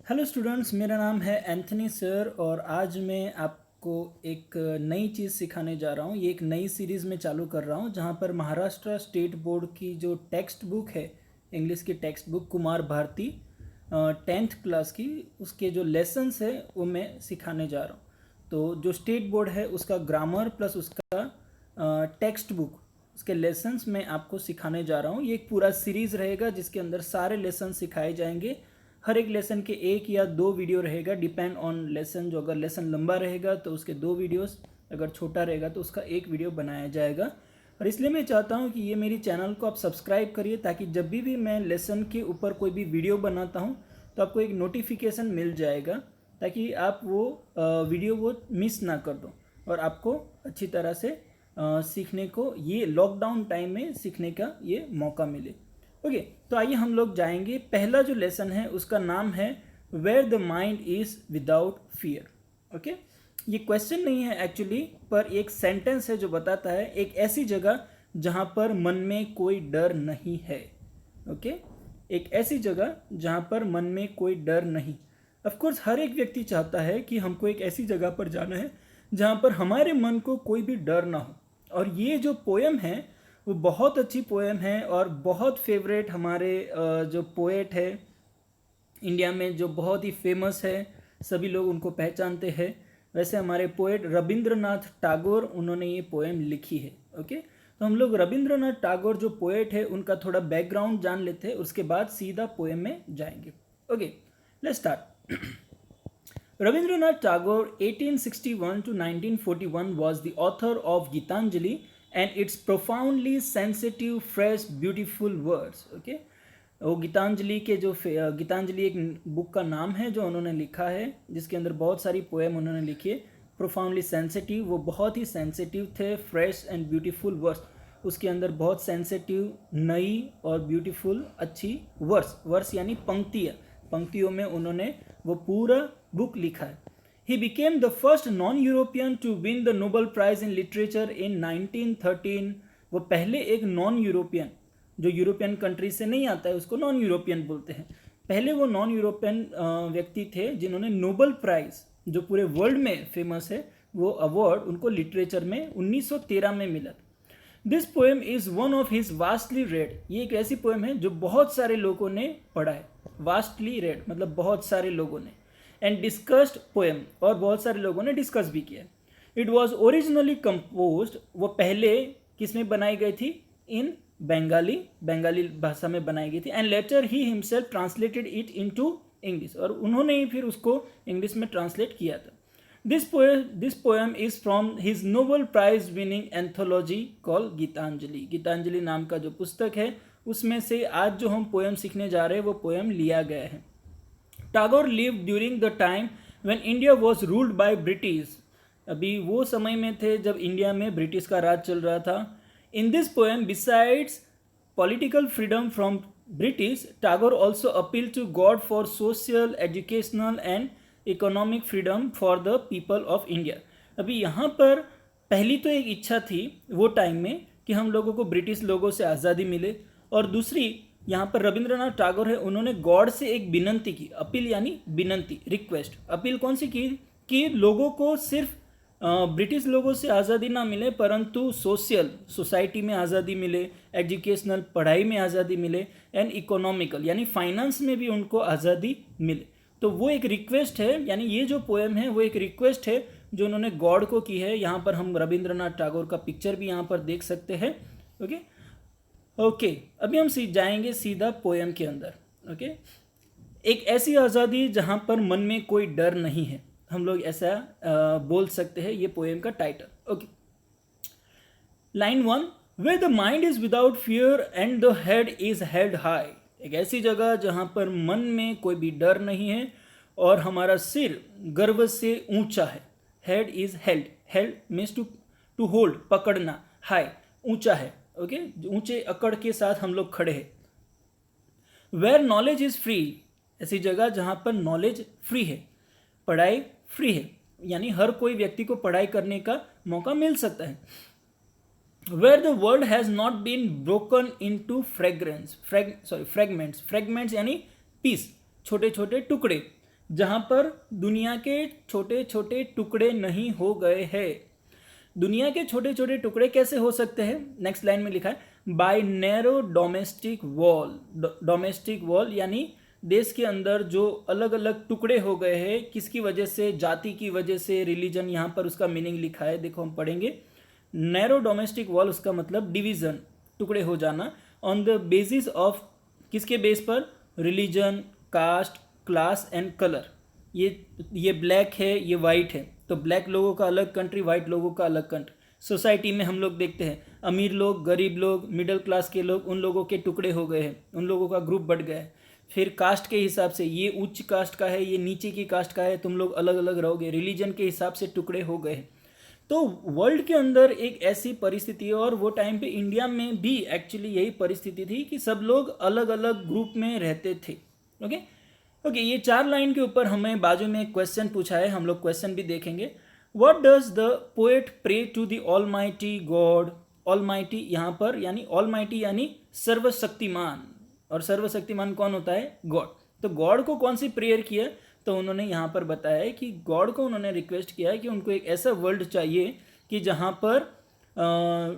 Hello students, मेरा नाम है एंथनी सर और आज मैं आपको एक नई चीज़ सिखाने जा रहा हूँ। ये एक नई सीरीज़ में चालू कर रहा हूँ जहाँ पर महाराष्ट्र स्टेट बोर्ड की जो टेक्स्ट बुक है, इंग्लिश की text book Kumar Bharati 10th class की, उसके जो लेसन्स है वो मैं सिखाने जा रहा हूँ। तो जो स्टेट बोर्ड है उसका ग्रामर प्लस उसका टेक्स्ट बुक, उसके लेसन्स मैं आपको सिखाने जा रहा हूँ। ये एक पूरा सीरीज़ रहेगा जिसके अंदर सारे लेसन सिखाए जाएंगे। हर एक लेसन के 1 या 2 वीडियो रहेगा, डिपेंड ऑन लेसन। जो अगर लेसन लंबा रहेगा तो उसके 2 वीडियोस, अगर छोटा रहेगा तो उसका 1 वीडियो बनाया जाएगा। और इसलिए मैं चाहता हूँ कि ये मेरी चैनल को आप सब्सक्राइब करिए ताकि जब भी मैं लेसन के ऊपर कोई भी वीडियो बनाता हूँ तो आपको एक नोटिफिकेशन मिल जाएगा, ताकि आप वो वीडियो वो मिस ना कर दो और आपको अच्छी तरह से सीखने को, ये लॉकडाउन टाइम में सीखने का ये मौका मिले। ओके, तो आइए हम लोग जाएंगे। पहला जो लेसन है उसका नाम है where the mind is without fear. Okay, ये क्वेश्चन नहीं है एक्चुअली, पर एक सेंटेंस है जो बताता है एक ऐसी जगह जहाँ पर मन में कोई डर नहीं है। ओके, एक ऐसी जगह जहाँ पर मन में कोई डर नहीं। ऑफकोर्स हर एक व्यक्ति चाहता है कि हमको एक ऐसी जगह पर जाना है जहाँ पर हमारे मन को कोई भी डर ना हो। और ये जो पोएम है वो बहुत अच्छी पोएम है और बहुत फेवरेट हमारे जो पोएट है इंडिया में, जो बहुत ही फेमस है, सभी लोग उनको पहचानते हैं। वैसे हमारे पोएट रविंद्रनाथ टैगोर, उन्होंने ये पोएम लिखी है। ओके, तो हम लोग रविंद्रनाथ टैगोर जो पोएट है उनका थोड़ा बैकग्राउंड जान लेते हैं, उसके बाद सीधा पोएम में जाएंगे। Okay, let's start. Rabindranath Tagore 1861 to 1941 was the author of Gitanjali and its profoundly sensitive, fresh, beautiful words. Okay, वो गीतांजलि के जो गीतांजलि एक बुक का नाम है जो उन्होंने लिखा है, जिसके अंदर बहुत सारी पोएम उन्होंने लिखी है। प्रोफाउंडली सेंसिटिव, वो बहुत ही सेंसिटिव थे। फ्रेश एंड ब्यूटीफुल वर्ड्स, उसके अंदर बहुत सेंसिटिव, नई और ब्यूटीफुल अच्छी वर्स यानी पंक्तियाँ, पंक्तियों में उन्होंने वो पूरा बुक लिखा है। He became the first non-European to win the Nobel Prize in Literature in 1913. वो पहले एक नॉन यूरोपियन, जो यूरोपियन कंट्री से नहीं आता है उसको नॉन यूरोपियन बोलते हैं, पहले वो नॉन यूरोपियन व्यक्ति थे जिन्होंने नोबेल प्राइज, जो पूरे वर्ल्ड में फेमस है, वो अवार्ड उनको लिटरेचर में 1913 में मिला। This poem is one of his vastly red. ये एक ऐसी पोएम है जो बहुत सारे लोगों ने पढ़ा है। वास्टली रेड मतलब बहुत सारे लोगों ने। एंड डिस्कस्ड पोएम, और बहुत सारे लोगों ने डिस्कस भी किया। इट वॉज ओरिजिनली कंपोज्ड, वो पहले किस में बनाई गई थी? इन बंगाली भाषा में बनाई गई थी। And later he himself translated it into English, और उन्होंने ही फिर उसको इंग्लिश में ट्रांसलेट किया था। This poem is from his Nobel prize winning anthology call Gitanjali. Gitanjali नाम का जो पुस्तक है उसमें से आज जो हम पोएम सीखने जा रहे हैं वो पोएम लिया गया है। Tagore lived during the time when India was ruled by British. अभी वो समय में थे जब इंडिया में ब्रिटिश का राज चल रहा था। In this poem, besides political freedom from British, Tagore also appeal to God for social, educational and economic freedom for the people of India. अभी यहाँ पर पहली तो एक इच्छा थी वो टाइम में कि हम लोगों को ब्रिटिश लोगों से आज़ादी मिले, और दूसरी यहाँ पर रविंद्रनाथ टैगोर है, उन्होंने गॉड से एक विनंती की। अपील यानी विनंती, रिक्वेस्ट। अपील कौन सी की? कि लोगों को सिर्फ ब्रिटिश लोगों से आज़ादी ना मिले, परंतु सोशल, सोसाइटी में आज़ादी मिले, एजुकेशनल, पढ़ाई में आज़ादी मिले, एंड इकोनॉमिकल यानी फाइनेंस में भी उनको आज़ादी मिले। तो वो एक रिक्वेस्ट है, यानी ये जो पोएम है वो एक रिक्वेस्ट है जो उन्होंने गॉड को की है। यहाँ पर हम रविंद्रनाथ टैगोर का पिक्चर भी यहाँ पर देख सकते हैं। ओके, अभी हम जाएंगे सीधा पोएम के अंदर। ओके, एक ऐसी आज़ादी जहाँ पर मन में कोई डर नहीं है, हम लोग ऐसा बोल सकते हैं, ये पोएम का title. Okay, line 1, where the mind is without fear and the head is held high. एक ऐसी जगह जहाँ पर मन में कोई भी डर नहीं है और हमारा सिर गर्व से ऊंचा है। Head is held, held means to hold, पकड़ना, हाई ऊंचा है। ओके, ऊंचे अकड़ के साथ हम लोग खड़े हैं। वेयर नॉलेज इज फ्री, ऐसी जगह जहाँ पर नॉलेज फ्री है, पढ़ाई फ्री है, यानी हर कोई व्यक्ति को पढ़ाई करने का मौका मिल सकता है। Where the world has not been broken into fragments, fragments यानी पीस, छोटे छोटे टुकड़े। जहाँ पर दुनिया के छोटे छोटे टुकड़े नहीं हो गए हैं। दुनिया के छोटे छोटे टुकड़े कैसे हो सकते हैं? नेक्स्ट लाइन में लिखा है by narrow domestic wall. Domestic wall यानी देश के अंदर जो अलग अलग टुकड़े हो गए हैं, किसकी वजह से? जाति की वजह से, रिलीजन। यहाँ पर उसका मीनिंग लिखा है, देखो हम पढ़ेंगे। नैरो डोमेस्टिक वॉल उसका मतलब डिवीजन, टुकड़े हो जाना। ऑन द बेसिस ऑफ, किसके बेस पर? Religion, caste, class and colour. ये ब्लैक है, ये वाइट है, तो ब्लैक लोगों का अलग कंट्री, वाइट लोगों का अलग कंट्री। सोसाइटी में हम लोग देखते हैं अमीर लोग, गरीब लोग, मिडिल क्लास के लोग, उन लोगों के टुकड़े हो गए हैं, उन लोगों का ग्रुप बढ़ गया है। फिर कास्ट के हिसाब से, ये उच्च कास्ट का है, ये नीचे की कास्ट का है, तुम लोग अलग अलग रहोगे। रिलीजन के हिसाब से टुकड़े हो गए। तो वर्ल्ड के अंदर एक ऐसी परिस्थिति है, और वो टाइम पे इंडिया में भी एक्चुअली यही परिस्थिति थी कि सब लोग अलग अलग ग्रुप में रहते थे। ओके, ये 4 लाइन के ऊपर हमें बाजू में एक क्वेश्चन पूछा है, हम लोग क्वेश्चन भी देखेंगे। What does the poet pray to the almighty God? Almighty यहाँ पर यानी ऑलमाइटी यानी सर्वशक्तिमान, और सर्वशक्तिमान कौन होता है? गॉड। तो गॉड को कौन सी प्रेयर किया? तो उन्होंने यहाँ पर बताया है कि गॉड को उन्होंने रिक्वेस्ट किया है कि उनको एक ऐसा वर्ल्ड चाहिए कि जहाँ पर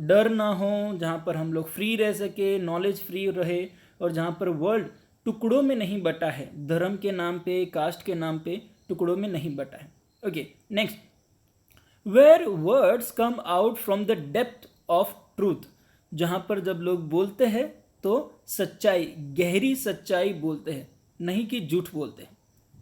डर ना हो, जहाँ पर हम लोग फ्री रह सके, नॉलेज फ्री रहे, और जहाँ पर वर्ल्ड टुकड़ों में नहीं बटा है, धर्म के नाम पे, कास्ट के नाम पे टुकड़ों में नहीं बटा है। Okay, next, where words come out from the depth of truth. जहाँ पर जब लोग बोलते हैं तो सच्चाई, गहरी सच्चाई बोलते हैं, नहीं कि झूठ बोलते हैं।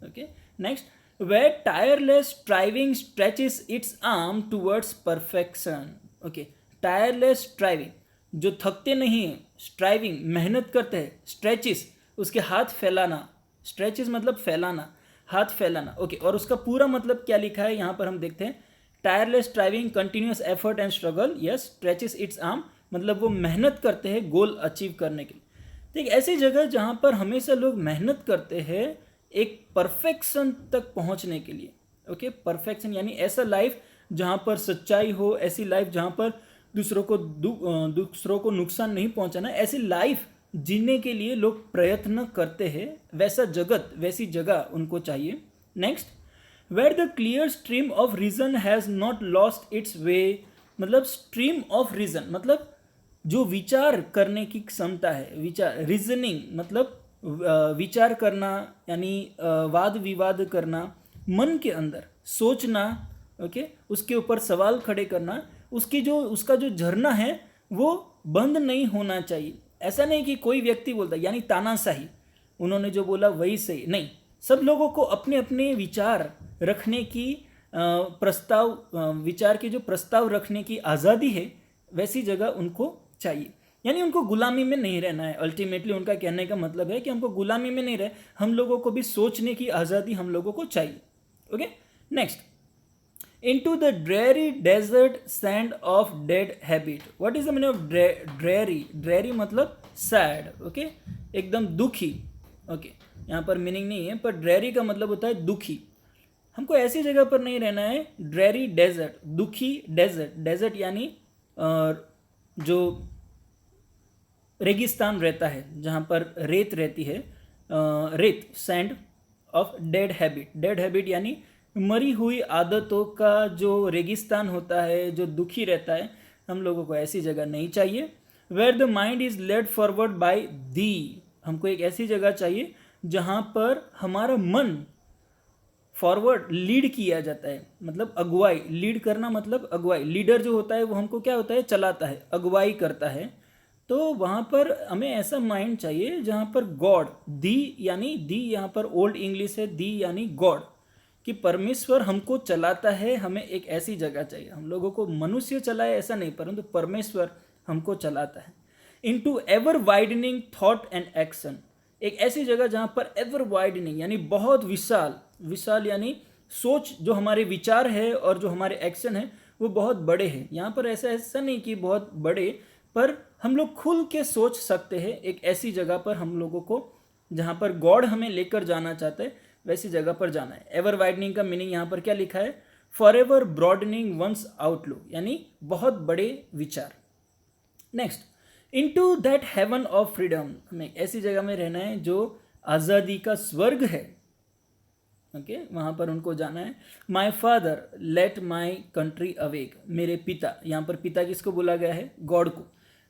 Okay, next, where tireless striving stretches its arm towards perfection. Okay, tireless striving, जो थकते नहीं हैं, स्ट्राइविंग मेहनत करते हैं, स्ट्रेचेस उसके हाथ फैलाना, स्ट्रेचेस मतलब फैलाना, हाथ फैलाना। ओके, और उसका पूरा मतलब क्या लिखा है यहाँ पर हम देखते हैं। Tireless striving, continuous effort and struggle, yes, stretches its arm, मतलब वो मेहनत करते हैं गोल अचीव करने के लिए। तो एक ऐसी जगह जहाँ पर हमेशा लोग मेहनत करते हैं एक परफेक्शन तक पहुँचने के लिए। ओके, परफेक्शन यानी ऐसा लाइफ जहाँ पर सच्चाई हो, ऐसी लाइफ जहाँ पर दूसरों को नुकसान नहीं पहुँचाना, ऐसी लाइफ जीने के लिए लोग प्रयत्न करते हैं। वैसा जगत, वैसी जगह उनको चाहिए। Next, where the clear stream of reason has not lost its way. मतलब स्ट्रीम ऑफ रीजन मतलब जो विचार करने की क्षमता है, विचार, रीजनिंग मतलब विचार करना, यानी वाद विवाद करना, मन के अंदर सोचना, ओके, उसके ऊपर सवाल खड़े करना, उसका जो झरना है वो बंद नहीं होना चाहिए। ऐसा नहीं कि कोई व्यक्ति बोलता है, यानी तानाशाही, उन्होंने जो बोला वही सही नहीं। सब लोगों को अपने अपने विचार रखने की विचार के जो प्रस्ताव रखने की आज़ादी है, वैसी जगह उनको चाहिए। यानी उनको गुलामी में नहीं रहना है। अल्टीमेटली उनका कहने का मतलब है कि हमको गुलामी में नहीं रहे, हम लोगों को भी सोचने की आज़ादी हम लोगों को चाहिए। Okay, next, into the dreary desert sand of dead habit. What is the meaning of dreary? Dreary मतलब sad, okay, एकदम दुखी। okay, यहाँ पर मीनिंग नहीं है, पर dreary का मतलब होता है दुखी। हमको ऐसी जगह पर नहीं रहना है। dreary desert, दुखी desert, desert यानी जो रेगिस्तान रहता है, जहाँ पर रेत रहती है, रेत, sand of dead habit. Dead habit यानी मरी हुई आदतों का जो रेगिस्तान होता है, जो दुखी रहता है, हम लोगों को ऐसी जगह नहीं चाहिए। Where the mind is led forward by the, हमको एक ऐसी जगह चाहिए जहाँ पर हमारा मन फॉरवर्ड लीड किया जाता है, मतलब अगुवाई, लीड करना मतलब अगुवाई। लीडर जो होता है वो हमको क्या होता है? चलाता है, अगुवाई करता है। तो वहाँ पर हमें ऐसा माइंड चाहिए जहाँ पर गॉड, दी यानी, दी यहाँ पर ओल्ड इंग्लिश है, दी यानी गॉड, कि परमेश्वर हमको चलाता है। हमें एक ऐसी जगह चाहिए, हम लोगों को मनुष्य चलाए ऐसा नहीं, परंतु परमेश्वर हमको चलाता है। Into ever widening thought and action, एक ऐसी जगह जहाँ पर एवर वाइडनिंग यानी बहुत विशाल, विशाल यानी सोच, जो हमारे विचार है और जो हमारे एक्शन है वो बहुत बड़े हैं। यहाँ पर ऐसा नहीं कि बहुत बड़े, पर हम लोग खुल के सोच सकते हैं। एक ऐसी जगह पर हम लोगों को, जहाँ पर गॉड हमें लेकर जाना चाहते हैं, वैसी जगह पर जाना है। एवर वाइडनिंग का मीनिंग यहाँ पर क्या लिखा है? For ever broadening one's outlook, यानी बहुत बड़े विचार। Next, into that heaven of freedom, हमें ऐसी जगह में रहना है जो आज़ादी का स्वर्ग है। ओके वहाँ पर उनको जाना है। My father let my country awake, मेरे पिता, यहाँ पर पिता किसको बोला गया है? गॉड को।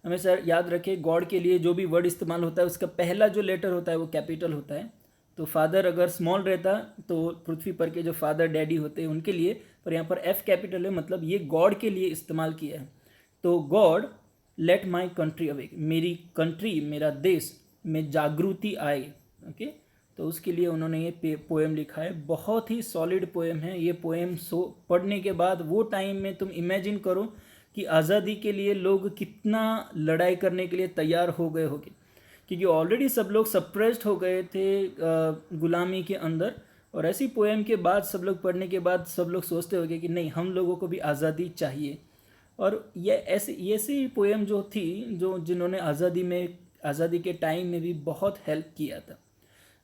हमेशा याद रखें गॉड के लिए जो भी वर्ड इस्तेमाल होता है उसका पहला जो लेटर होता है वो कैपिटल होता है। तो फादर अगर स्मॉल रहता तो पृथ्वी पर के जो फादर डैडी होते हैं उनके लिए, पर यहाँ पर एफ कैपिटल है, मतलब ये गॉड के लिए इस्तेमाल किया है। तो God let my country awake, मेरी कंट्री, मेरा देश में जागृति आए। ओके तो उसके लिए उन्होंने ये पोएम लिखा है। बहुत ही सॉलिड पोएम है ये पोएम। पढ़ने के बाद वो टाइम में तुम इमेजिन करो कि आज़ादी के लिए लोग कितना लड़ाई करने के लिए तैयार हो गए होंगे, क्योंकि ऑलरेडी सब लोग सप्रेस्ड हो गए थे गुलामी के अंदर। और ऐसी पोएम के बाद सब लोग पढ़ने के बाद सब लोग सोचते होंगे कि नहीं, हम लोगों को भी आज़ादी चाहिए। और ये ऐसी पोएम जो थी जो जिन्होंने आज़ादी के टाइम में भी बहुत हेल्प किया था।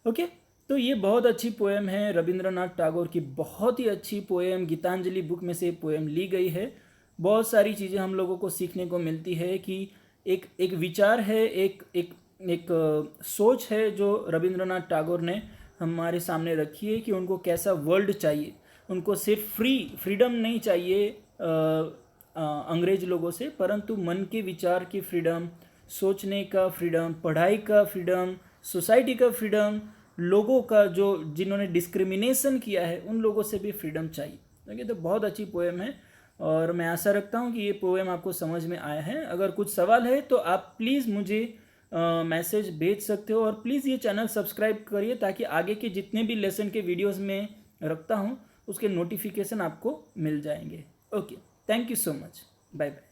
ओके तो ये बहुत अच्छी पोएम है, रविंद्रनाथ टैगोर की बहुत ही अच्छी पोएम, गीतांजलि बुक में से पोएम ली गई है। बहुत सारी चीज़ें हम लोगों को सीखने को मिलती है कि एक विचार है, एक सोच है जो रविंद्रनाथ टैगोर ने हमारे सामने रखी है कि उनको कैसा वर्ल्ड चाहिए। उनको सिर्फ फ्रीडम नहीं चाहिए अंग्रेज लोगों से, परंतु मन के विचार की फ्रीडम, सोचने का फ्रीडम, पढ़ाई का फ्रीडम, सोसाइटी का फ्रीडम, लोगों का जो जिन्होंने डिस्क्रिमिनेशन किया है उन लोगों से भी फ्रीडम चाहिए। ओके तो बहुत अच्छी पोएम है और मैं आशा रखता हूँ कि ये पोएम आपको समझ में आया है। अगर कुछ सवाल है तो आप प्लीज़ मुझे मैसेज भेज सकते हो और प्लीज़ ये चैनल सब्सक्राइब करिए ताकि आगे के जितने भी लेसन के वीडियोस में रखता हूँ उसके नोटिफिकेशन आपको मिल जाएंगे। Okay thank you so much, bye bye.